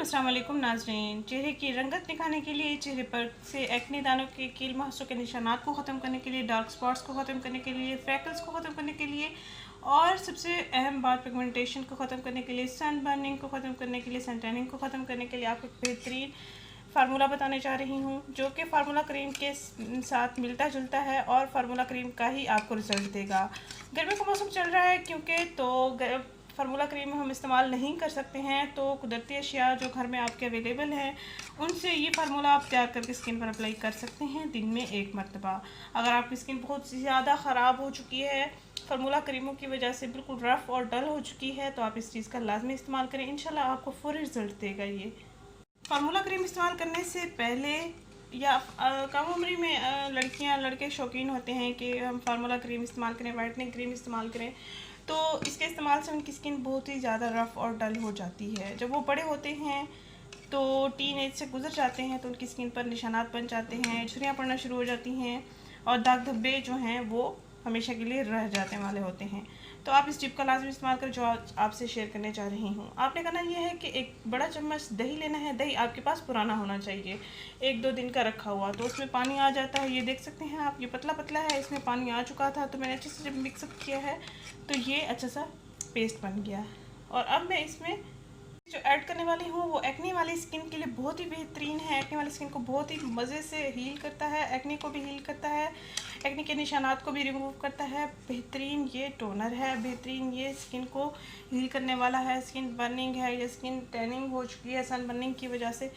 अस्सलाम वालेकुम नाज़रीन। चेहरे की रंगत दिखाने के लिए, चेहरे पर से एक्ने दानों के, कील मुहासों के निशानात को ख़त्म करने के लिए, डार्क स्पॉट्स को ख़त्म करने के लिए, फ्रैकल्स को ख़त्म करने के लिए और सबसे अहम बात पिगमेंटेशन को ख़त्म करने के लिए, सन बर्निंग को ख़त्म करने के लिए, सन टैनिंग को ख़त्म करने के लिए आपको एक बेहतरीन फार्मूला बताने जा रही हूँ, जो कि फार्मूला क्रीम के साथ मिलता जुलता है और फार्मूला क्रीम का ही आपको रिजल्ट देगा। गर्मी का मौसम चल रहा है क्योंकि तो फार्मूला क्रीम हम इस्तेमाल नहीं कर सकते हैं, तो कुदरती अशिया जो घर में आपके अवेलेबल हैं उनसे ये फार्मूला आप तैयार करके स्किन पर अप्लाई कर सकते हैं दिन में एक मरतबा। अगर आपकी स्किन बहुत ज़्यादा ख़राब हो चुकी है, फार्मूला क्रीमों की वजह से बिल्कुल रफ़ और डल हो चुकी है, तो आप इस चीज़ का लाजमी इस्तेमाल करें। इंशाल्लाह आपको फौरी रिज़ल्ट देगा। ये फार्मूला क्रीम इस्तेमाल करने से पहले या कम उम्री में लड़कियां लड़के शौकीन होते हैं कि हम फार्मूला क्रीम इस्तेमाल करें, वाइटनिंग क्रीम इस्तेमाल करें, तो इसके इस्तेमाल से उनकी स्किन बहुत ही ज़्यादा रफ़ और डल हो जाती है। जब वो बड़े होते हैं तो टीन एज से गुजर जाते हैं तो उनकी स्किन पर निशानात बन जाते हैं, झुर्रियाँ पड़ना शुरू हो जाती हैं और दाग धब्बे जो हैं वो हमेशा के लिए रह जाने वाले होते हैं। तो आप इस टिप का लाजमी इस्तेमाल करें जो आज आपसे शेयर करने जा रही हूँ। आपने करना यह है कि एक बड़ा चम्मच दही लेना है। दही आपके पास पुराना होना चाहिए, 1-2 दिन का रखा हुआ, तो उसमें पानी आ जाता है। ये देख सकते हैं आप, ये पतला पतला है, इसमें पानी आ चुका था, तो मैंने अच्छे से जब मिक्सअप किया है तो ये अच्छा सा पेस्ट बन गया। और अब मैं इसमें जो ऐड करने वाली हूँ वो एक्ने वाली स्किन के लिए बहुत ही बेहतरीन है। एक्ने वाली स्किन को बहुत ही मज़े से हील करता है, एक्ने को भी हील करता है, एक्ने के निशानात को भी रिमूव करता है। बेहतरीन ये टोनर है, बेहतरीन ये स्किन को हील करने वाला है। स्किन बर्निंग है या स्किन टैनिंग हो चुकी है सन बर्निंग की वजह से,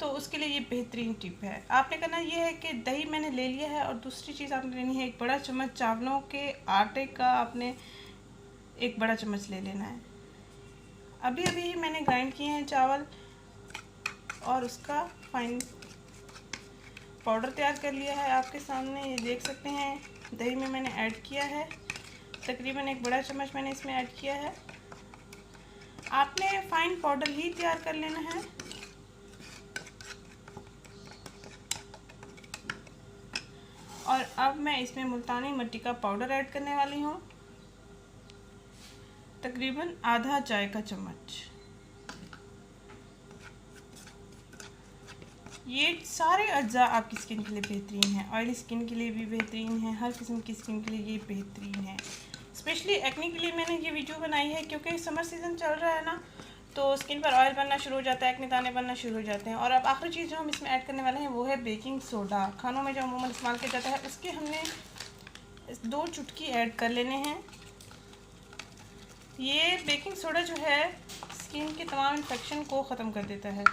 तो उसके लिए ये बेहतरीन टिप है। आपने करना ये है कि दही मैंने ले लिया है और दूसरी चीज़ आपने लेनी है, एक बड़ा चम्मच चावलों के आटे का आपने एक बड़ा चम्मच ले लेना है। अभी अभी मैंने ग्राइंड किए हैं चावल और उसका फाइन पाउडर तैयार कर लिया है आपके सामने, ये देख सकते हैं। दही में मैंने ऐड किया है, तकरीबन एक बड़ा चम्मच मैंने इसमें ऐड किया है। आपने फाइन पाउडर ही तैयार कर लेना है। और अब मैं इसमें मुल्तानी मिट्टी का पाउडर ऐड करने वाली हूँ, तकरीबन आधा चाय का चम्मच। ये सारे अज्जा आपकी स्किन के लिए बेहतरीन है, ऑयली स्किन के लिए भी बेहतरीन है, हर किस्म की स्किन के लिए ये बेहतरीन है। स्पेशली एक्ने के लिए मैंने ये वीडियो बनाई है क्योंकि समर सीज़न चल रहा है ना, तो स्किन पर ऑयल बनना शुरू हो जाता है, एक्ने दाने बनना शुरू हो जाते हैं। और अब आखिरी चीज़ जो हम इसमें ऐड करने वाले हैं वो है बेकिंग सोडा। खानों में जो अमूमन इस्तेमाल किया जाता है उसके हमने 2 चुटकी ऐड कर लेने हैं। ये बेकिंग सोडा जो है स्किन के तमाम इन्फेक्शन को ख़त्म कर देता है।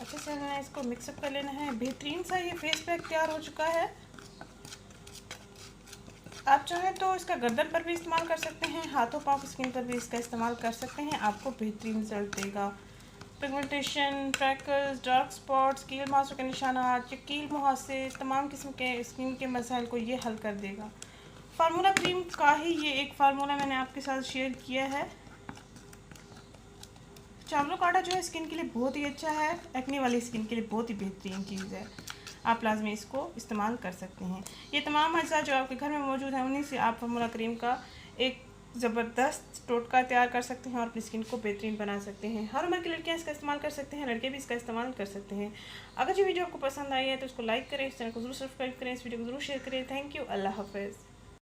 अच्छे से हमें इसको मिक्सअप कर लेना है। बेहतरीन सा ये फेस पैक तैयार हो चुका है। आप चाहें तो इसका गर्दन पर भी इस्तेमाल कर सकते हैं, हाथों पाँव की स्किन पर भी इसका इस्तेमाल कर सकते हैं, आपको बेहतरीन रिजल्ट देगा। पिगमेंटेशन, फ्रैकल्स, डार्क स्पॉट्स, कील मुहासों के निशानात या कील मुहासे, तमाम किस्म के स्किन के मसाइल को ये हल कर देगा। फार्मूला क्रीम का ही ये एक फार्मूला मैंने आपके साथ शेयर किया है। चावलों का आटा जो है स्किन के लिए बहुत ही अच्छा है, एक्ने वाली स्किन के लिए बहुत ही बेहतरीन चीज़ है। आप लाजमी इसको इस्तेमाल कर सकते हैं। ये तमाम अज्जा जो आपके घर में मौजूद हैं उन्हीं से आप फार्मूला क्रीम का एक ज़बरदस्त टोटका तैयार कर सकते हैं और अपनी स्किन को बेहतरीन बना सकते हैं। हर उम्र की लड़कियां इसका इस्तेमाल कर सकते हैं, लड़के भी इसका इस्तेमाल कर सकते हैं। अगर ये वीडियो आपको पसंद आई है तो इसको लाइक करें, इस चैनल को ज़रूर सब्सक्राइब करें, इस वीडियो को ज़रूर शेयर करें। थैंक यू, अल्लाह हाफ़िज़।